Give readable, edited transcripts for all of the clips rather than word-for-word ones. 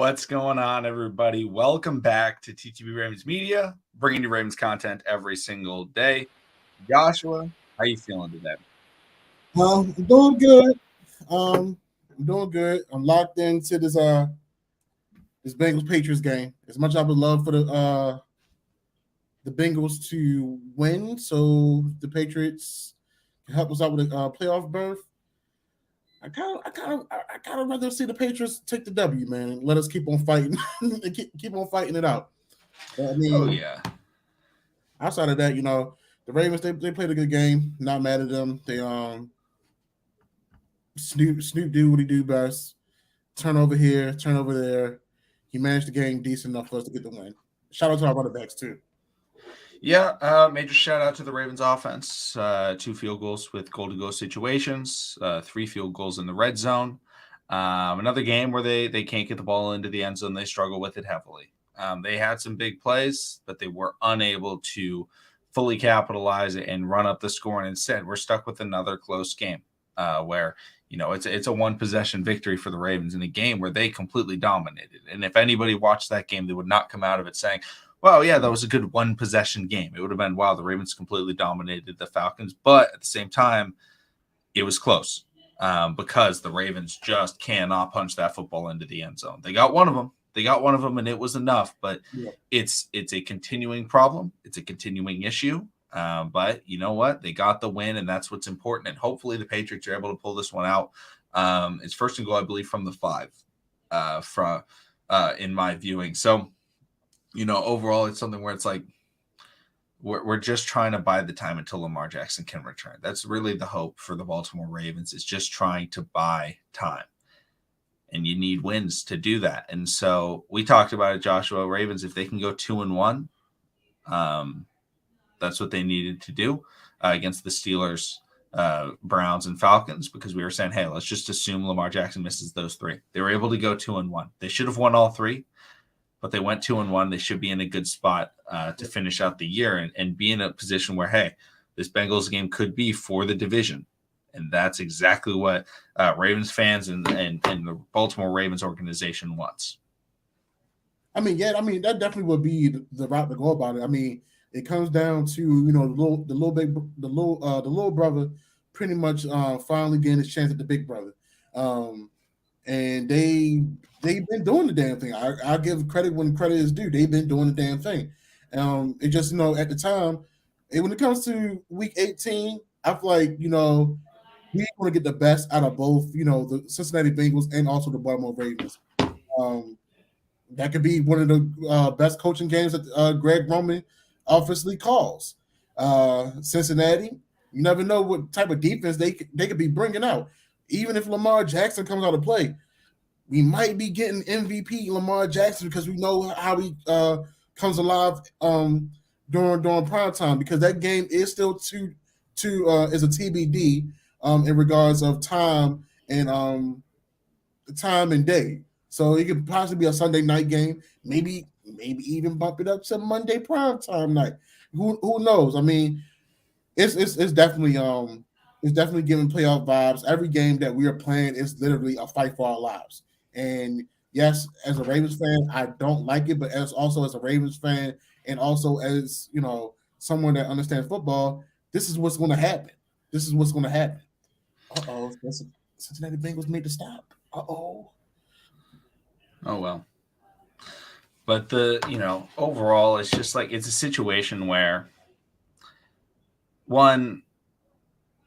What's going on, everybody? Welcome back to TTB Ravens Media, bringing you Ravens content every single day. Joshua, how you feeling today? I'm doing good. I'm doing good. I'm locked into this Bengals Patriots game. As much as I would love for the Bengals to win, so the Patriots can help us out with a playoff berth. I kind of rather see the Patriots take the W, man, and let us keep on fighting and keep on fighting it out. But, I mean, Oh, yeah. outside of that, the Ravens they played a good game. Not mad at them. They Snoop do what he do best. Turnover here, turnover there. He managed the game decent enough for us to get the win. Shout out to our running backs too. Yeah, major shout out to the Ravens offense. 2 field goals with goal-to-go situations, 3 field goals in the red zone. Another game where they can't get the ball into the end zone. They struggle with it heavily. They had some big plays, but they were unable to fully capitalize it and run up the score. And instead, we're stuck with another close game where it's a 1-possession victory for the Ravens in a game where they completely dominated. And if anybody watched that game, they would not come out of it saying, well, yeah, that was a good 1-possession game. It would have been, wow, the Ravens completely dominated the Falcons. But at the same time, it was close because the Ravens just cannot punch that football into the end zone. They got one of them, and it was enough. But it's a continuing problem. It's a continuing issue. But you know what? They got the win, and that's what's important. And hopefully the Patriots are able to pull this one out. It's first and goal, I believe, from the 5 in my viewing. So, overall, it's something where it's like we're just trying to buy the time until Lamar Jackson can return. That's really the hope for the Baltimore Ravens, is just trying to buy time. And you need wins to do that. And so we talked about it, Joshua. Ravens, if they can go 2-1, that's what they needed to do against the Steelers, Browns, and Falcons, because we were saying, hey, let's just assume Lamar Jackson misses those 3. They were able to go 2-1. They should have won all 3, but they went 2-1. They should be in a good spot to finish out the year and be in a position where, hey, this Bengals game could be for the division. And that's exactly what Ravens fans and the Baltimore Ravens organization wants. That definitely would be the route to go about it. I mean, it comes down to the little brother pretty much finally getting his chance at the big brother, and they've been doing the damn thing. I give credit when credit is due. They've been doing the damn thing. It just at the time, when it comes to week 18, I feel like we want to get the best out of both the Cincinnati Bengals and also the Baltimore Ravens. That could be one of the best coaching games that Greg Roman offensively calls. Cincinnati, you never know what type of defense they could be bringing out. Even if Lamar Jackson comes out to play, we might be getting MVP Lamar Jackson because we know how he comes alive during prime time, because that game is still is a TBD in regards of time and day. So it could possibly be a Sunday night game, maybe even bump it up to Monday prime time night. Who knows? I mean, it's definitely giving playoff vibes. Every game that we are playing is literally a fight for our lives. And yes, as a Ravens fan, I don't like it, but as a Ravens fan, and also as someone that understands football, this is what's going to happen. This is what's going to happen. Cincinnati Bengals made the stop. Oh well. But overall, it's just like it's a situation where, one,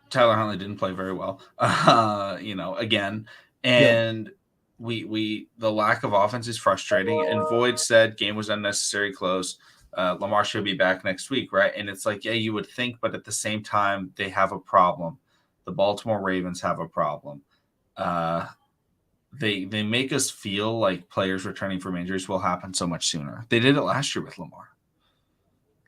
Tyler Huntley didn't play very well, again, and we the lack of offense is frustrating. And Void said game was unnecessary close. Lamar should be back next week, right? And it's like, yeah, you would think, but at the same time, they have a problem. The Baltimore Ravens have a problem. They make us feel like players returning from injuries will happen so much sooner. They did it last year with Lamar.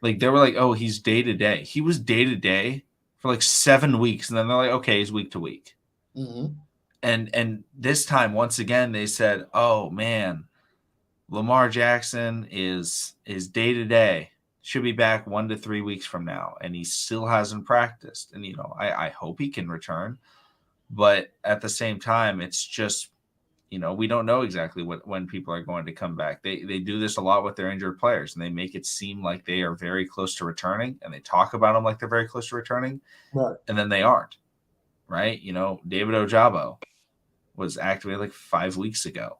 Like, they were like, oh, he's day-to-day. He was day-to-day for like 7 weeks, and then they're like, okay, he's week to week. Mm-hmm. And this time, once again, they said, oh, man, Lamar Jackson is day-to-day. Should be back 1 to 3 weeks from now, and he still hasn't practiced. And, I hope he can return. But at the same time, it's just, we don't know exactly when people are going to come back. They do this a lot with their injured players, and they make it seem like they are very close to returning, and they talk about them like they're very close to returning, Right. and then they aren't. Right? David Ojabo was activated like 5 weeks ago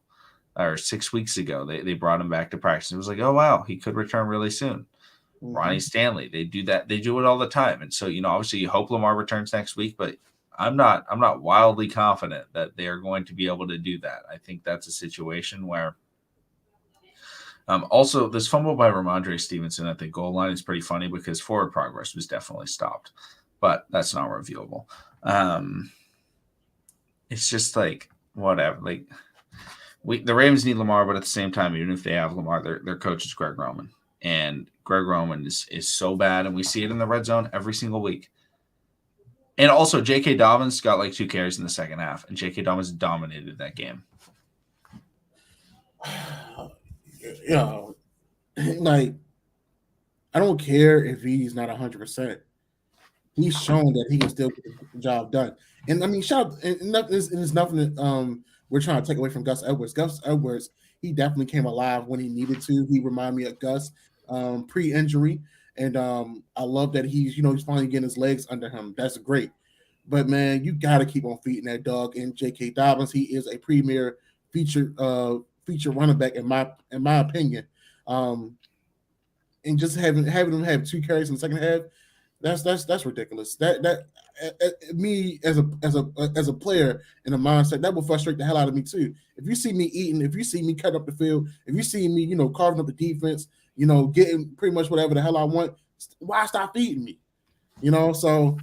or 6 weeks ago. They brought him back to practice. It was like, oh wow, he could return really soon. Ronnie Stanley, they do that. They do it all the time. And so, obviously you hope Lamar returns next week, but I'm not wildly confident that they are going to be able to do that. I think that's a situation where also this fumble by Ramondre Stevenson at the goal line is pretty funny because forward progress was definitely stopped, but that's not reviewable. It's just like whatever. Like the Ravens need Lamar, but at the same time, even if they have Lamar, their coach is Greg Roman. And Greg Roman is so bad, and we see it in the red zone every single week. And also, J.K. Dobbins got like 2 carries in the second half, and J.K. Dobbins dominated that game. Like, I don't care if he's not 100%. He's shown that he can still get the job done. And I mean, it's nothing that we're trying to take away from Gus Edwards. Gus Edwards, he definitely came alive when he needed to. He reminded me of Gus pre-injury, and I love that he's finally getting his legs under him. That's great. But man, you got to keep on feeding that dog. And J.K. Dobbins, he is a premier feature running back in my opinion. And just having him have 2 carries in the second half, that's ridiculous. That me as a player in a mindset that will frustrate the hell out of me too. If you see me eating, if you see me cut up the field, if you see me carving up the defense, getting pretty much whatever the hell I want, why stop feeding me? So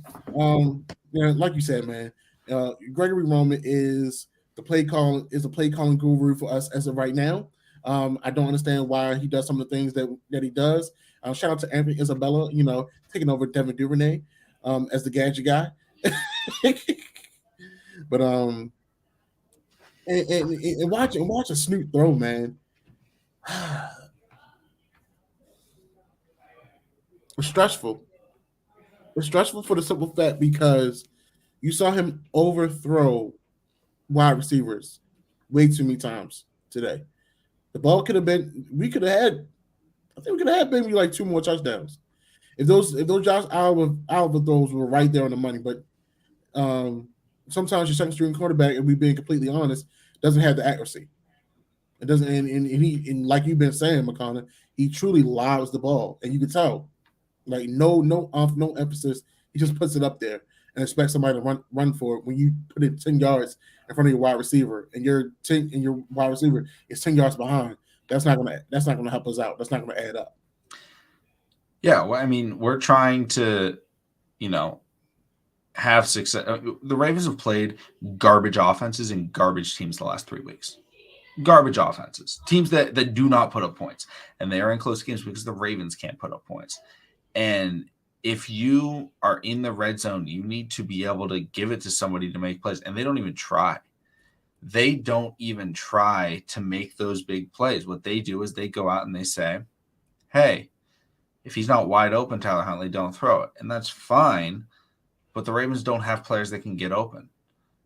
like you said, man, Gregory Roman is the play calling guru for us as of right now. I don't understand why he does some of the things that he does. Shout out to Anthony Isabella, taking over Devin Duvernay as the gadget guy. But and watch a Snoop throw, man. It's stressful. It's stressful for the simple fact because you saw him overthrow wide receivers way too many times today. The ball could have been. We could have had. I think we could have had maybe like 2 more touchdowns. If those Josh Alva throws were right there on the money, but sometimes your second string quarterback, and we being completely honest, doesn't have the accuracy. It doesn't, and like you've been saying, McConnell, he truly lobs the ball, and you can tell, like no emphasis. He just puts it up there and expects somebody to run for it. When you put it 10 yards in front of your wide receiver, and your wide receiver is 10 yards behind, that's not gonna help us out. That's not gonna add up. Yeah, well, I mean, we're trying to, have success. The Ravens have played garbage offenses and garbage teams the last 3 weeks. Garbage offenses, teams that do not put up points, and they are in close games because the Ravens can't put up points. And if you are in the red zone, you need to be able to give it to somebody to make plays, and they don't even try. They don't even try to make those big plays. What they do is they go out and they say, hey, if he's not wide open, Tyler Huntley, don't throw it. And that's fine, but the Ravens don't have players that can get open.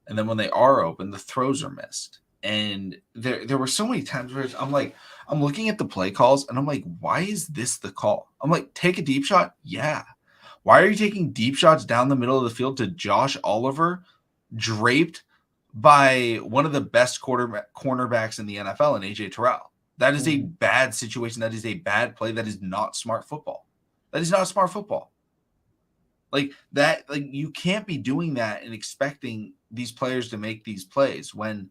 And then when they are open, the throws are missed. And there were so many times where I'm looking at the play calls, and I'm like, why is this the call? I'm like, take a deep shot? Yeah. Why are you taking deep shots down the middle of the field to Josh Oliver, draped by one of the best cornerbacks in the NFL, and AJ Terrell? That is a bad situation. That is a bad play. That is not smart football. That is not smart football. Like that, like you can't be doing that and expecting these players to make these plays when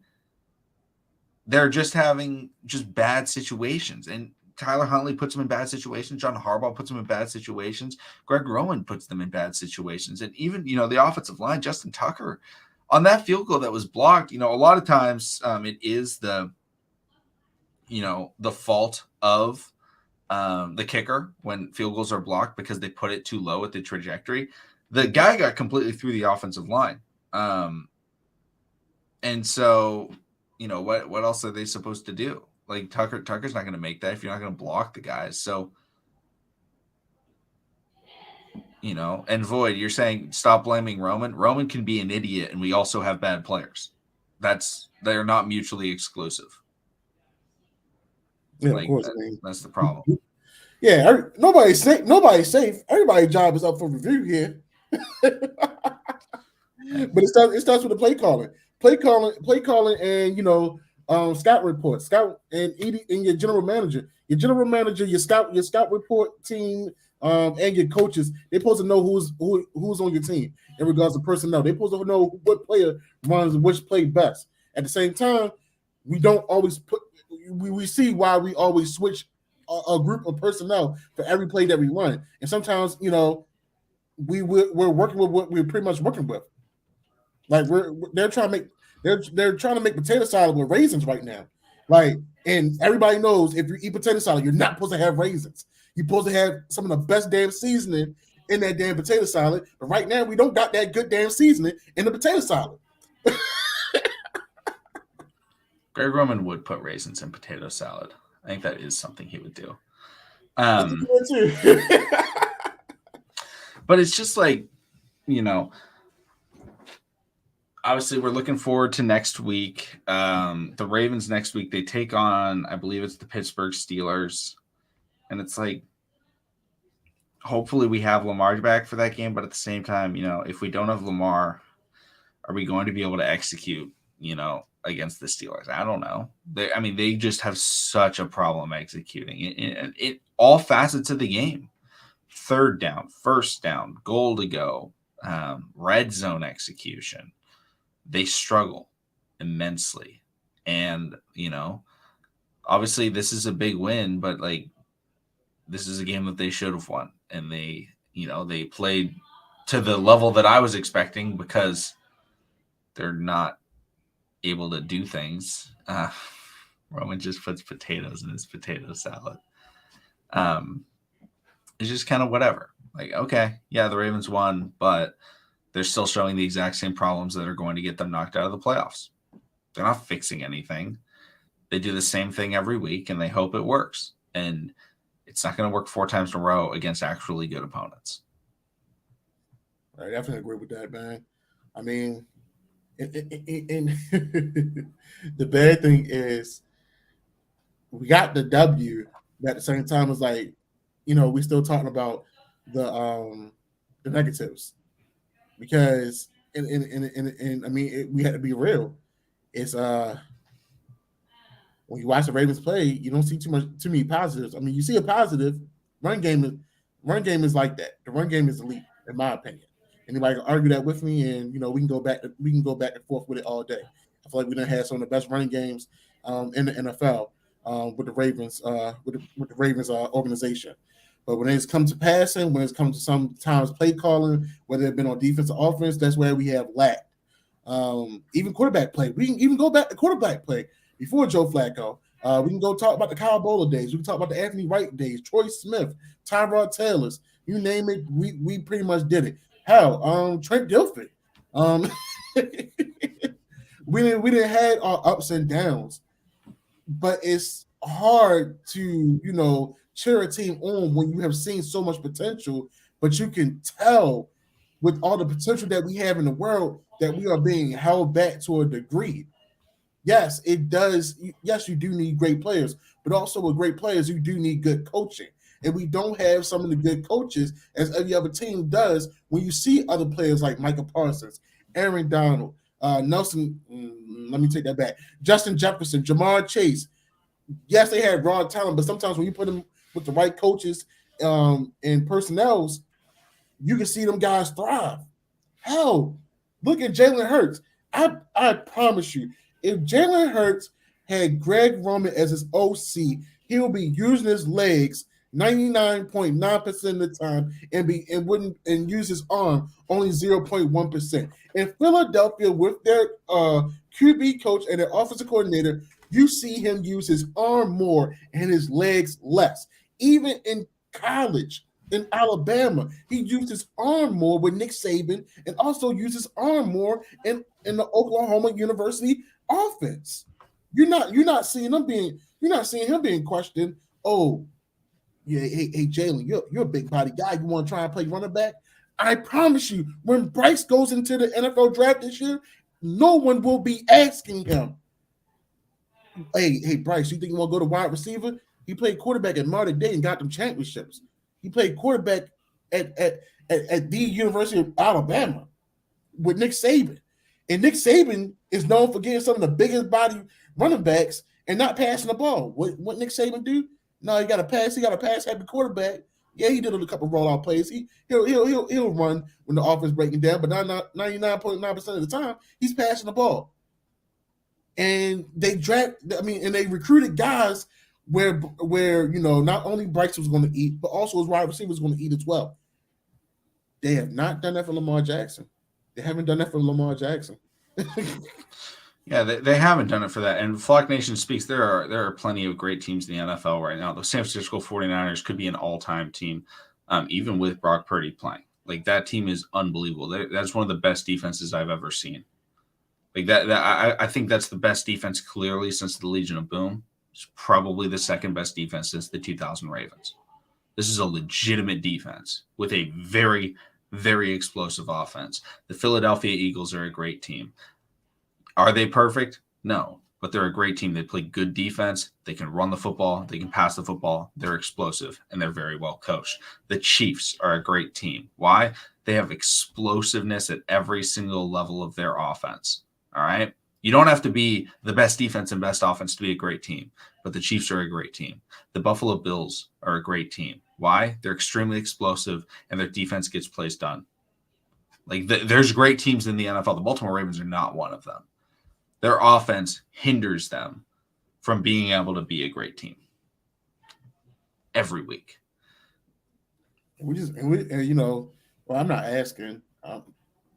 they're just having bad situations. And Tyler Huntley puts them in bad situations. John Harbaugh puts them in bad situations. Greg Roman puts them in bad situations. And even, the offensive line, Justin Tucker, on that field goal that was blocked, a lot of times it is the fault of the kicker when field goals are blocked because they put it too low at the trajectory. The guy got completely through the offensive line. And so, what else are they supposed to do? Like Tucker's not going to make that if you're not going to block the guys. So, and Void, you're saying stop blaming Roman. Roman can be an idiot, and we also have bad players. they're not mutually exclusive. Yeah, like of course. that's the problem. Yeah, nobody's safe. Nobody's safe. Everybody's job is up for review here. But it starts with the play calling, and scout report, scout and your general manager, your scout report team, and your coaches. They're supposed to know who's on your team in regards to personnel. They're supposed to know what player runs which play best. At the same time, we don't always we see why we always switch a group of personnel for every play that we run, and sometimes we're working with what we're pretty much working with. Like they're trying to make potato salad with raisins right now. Like, and everybody knows if you eat potato salad, you're not supposed to have raisins. You're supposed to have some of the best damn seasoning in that damn potato salad. But right now, we don't got that good damn seasoning in the potato salad. Greg Roman would put raisins in potato salad. I think that is something he would do. But it's just like, obviously we're looking forward to next week. The Ravens next week, they take on, I believe it's the Pittsburgh Steelers. And it's like, hopefully we have Lamar back for that game. But at the same time, if we don't have Lamar, are we going to be able to execute, against the Steelers? I don't know. They just have such a problem executing it all facets of the game. Third down, first down, goal to go, red zone execution. They struggle immensely. And, obviously this is a big win, but this is a game that they should have won. And they played to the level that I was expecting because they're not able to do things. Roman just puts potatoes in his potato salad. It's just kind of whatever. Okay, yeah, the Ravens won, but they're still showing the exact same problems that are going to get them knocked out of the playoffs. They're not fixing anything. They do the same thing every week, and they hope it works. And it's not going to work 4 times in a row against actually good opponents. I definitely agree with that, man. I mean, and the bad thing is we got the W, but at the same time, it's like, we're still talking about the negatives because and I mean we had to be real. It's when you watch the Ravens play, you don't see too many positives. I mean, you see a positive run game is like that. The run game is elite, in my opinion. Anybody can argue that with me, and we can go back and forth with it all day. I feel like we done had some of the best running games in the NFL with the Ravens with the Ravens organization. But when it's come to passing, when it's come to sometimes play calling, whether it's been on defense or offense, that's where we have lacked. Even quarterback play. We can even go back to quarterback play before Joe Flacco. We can go talk about the Kyle Bowler days. We can talk about the Anthony Wright days, Troy Smith, Tyrod Taylor's. You name it, we pretty much did it. Hell, Trent Dilfer. We didn't had our ups and downs, but it's hard to cheer a team on when you have seen so much potential, but you can tell with all the potential that we have in the world that we are being held back to a degree. Yes, it does. Yes, you do need great players, but also with great players, you do need good coaching. And we don't have some of the good coaches as every other team does when you see other players like Michael Parsons, Aaron Donald, Nelson, let me take that back, Justin Jefferson, Jamar Chase. Yes, they had raw talent, but sometimes when you put them with the right coaches and personnels, you can see them guys thrive. Hell, look at Jalen Hurts. I promise you, if Jalen Hurts had Greg Roman as his OC, he'll be using his legs 99.9% of the time and use his arm only 0.1%. In Philadelphia, with their QB coach and their offensive coordinator, you see him use his arm more and his legs less. Even in college, in Alabama, he used his arm more with Nick Saban and also used his arm more in the Oklahoma University offense. You're not seeing him being questioned. Oh, yeah, hey Jalen, you're a big body guy. You want to try and play running back? I promise you, when Bryce goes into the NFL draft this year, no one will be asking him, hey, Bryce, you think you want to go to wide receiver? He played quarterback at Mater Dei and got them championships. He played quarterback at the University of Alabama with Nick Saban. And Nick Saban is known for getting some of the biggest body running backs and not passing the ball. What Nick Saban do? No, he got a pass. He got a pass happy quarterback. Yeah, he did a couple rollout plays. He'll run when the offense breaking down, but 99.9% of the time he's passing the ball. And they recruited guys where not only Bryce was going to eat, but also his wide receiver was going to eat as well. They have not done that for Lamar Jackson. They haven't done that for Lamar Jackson. Yeah, they haven't done it for that. And Flock Nation speaks. There are plenty of great teams in the NFL right now. The San Francisco 49ers could be an all-time team, even with Brock Purdy playing. Like, that team is unbelievable. That's one of the best defenses I've ever seen. Like that I think that's the best defense clearly since the Legion of Boom. It's probably the second best defense since the 2000 Ravens. This is a legitimate defense with a very, very explosive offense. The Philadelphia Eagles are a great team. Are they perfect? No, but they're a great team. They play good defense. They can run the football. They can pass the football. They're explosive, and they're very well coached. The Chiefs are a great team. Why? They have explosiveness at every single level of their offense. All right. You don't have to be the best defense and best offense to be a great team, but the Chiefs are a great team. The Buffalo Bills are a great team. Why? They're extremely explosive and their defense gets plays done. Like there's great teams in the NFL. The Baltimore Ravens are not one of them. Their offense hinders them from being able to be a great team every week. I'm not asking.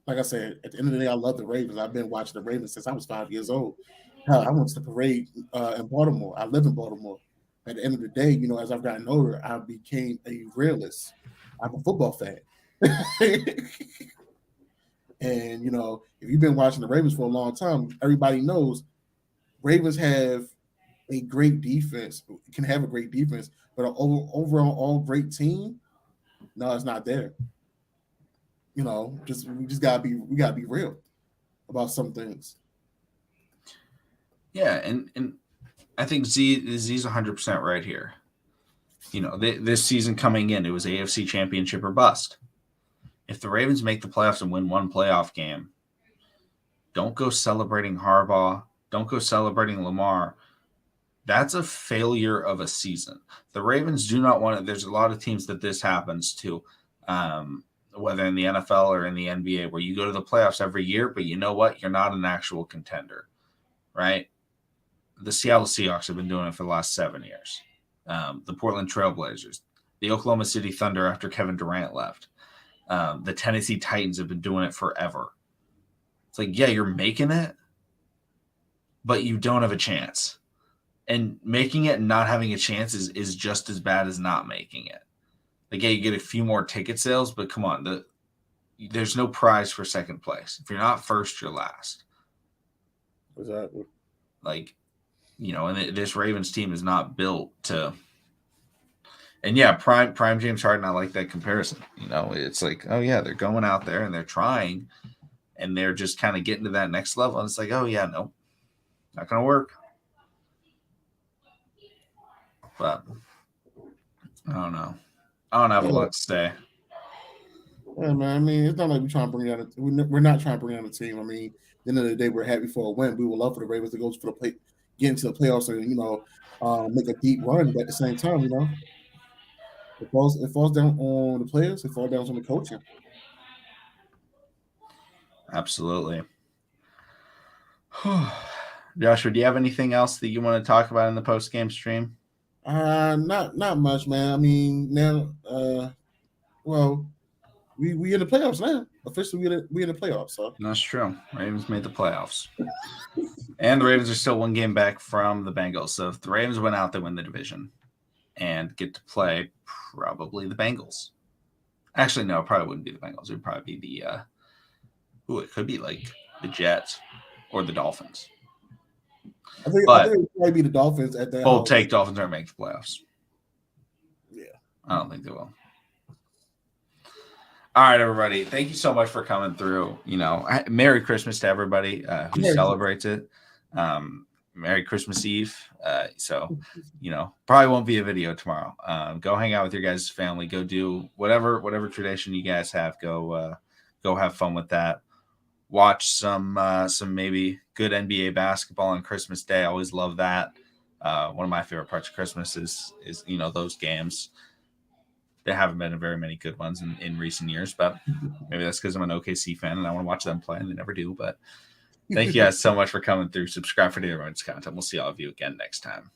Like I said, at the end of the day, I love the Ravens. I've been watching the Ravens since I was 5 years old. I went to the parade in Baltimore. I live in Baltimore. At the end of the day, as I've gotten older, I became a realist. I'm a football fan. And, if you've been watching the Ravens for a long time, everybody knows Ravens have a great defense, can have a great defense, but an overall great team, no, it's not there. We gotta be real about some things. Yeah, and I think Z's 100% right here. This season coming in, it was AFC Championship or bust. If the Ravens make the playoffs and win one playoff game, don't go celebrating Harbaugh. Don't go celebrating Lamar. That's a failure of a season. The Ravens do not want it. There's a lot of teams that this happens to. Whether in the NFL or in the NBA, where you go to the playoffs every year, but you know what? You're not an actual contender, right? The Seattle Seahawks have been doing it for the last 7 years. The Portland Trailblazers, the Oklahoma City Thunder after Kevin Durant left. The Tennessee Titans have been doing it forever. It's like, yeah, you're making it, but you don't have a chance. And making it and not having a chance is just as bad as not making it. Like, yeah, you get a few more ticket sales, but come on, there's no prize for second place. If you're not first, you're last. Exactly. Like, and this Ravens team is not built to. And yeah, prime James Harden, I like that comparison. It's like, oh yeah, they're going out there and they're trying, and they're just kind of getting to that next level. And it's like, oh yeah, no, not gonna work. But I don't know. I don't have a lot to say. Yeah, man. I mean, it's not like we're trying to bring down. We're not trying to bring down the team. I mean, at the end of the day, we're happy for a win. We would love for the Ravens to go for the get into the playoffs and make a deep run. But at the same time, it falls down on the players. It falls down on the coaching. Absolutely. Joshua, do you have anything else that you want to talk about in the post-game stream? Not much, man. I mean, now, we in the playoffs now. Officially, we in the playoffs. So that's true. Ravens made the playoffs, and the Ravens are still one game back from the Bengals. So if the Ravens win out, they win the division and get to play probably the Bengals. Actually, no, it probably wouldn't be the Bengals. It would probably be it could be like the Jets or the Dolphins. I think it would probably be the Dolphins at that. Bold take: Dolphins aren't making the playoffs. Yeah, I don't think they will. All right, everybody. Thank you so much for coming through. Merry Christmas to everybody who celebrates it. Merry Christmas Eve. So, probably won't be a video tomorrow. Go hang out with your guys' family. Go do whatever tradition you guys have. Go have fun with that. Watch some maybe good NBA basketball on Christmas Day. I always love that. One of my favorite parts of Christmas is those games. There haven't been very many good ones in recent years, but maybe that's because I'm an OKC fan and I want to watch them play, and they never do. But thank you guys so much for coming through. Subscribe for daily content. We'll see all of you again next time.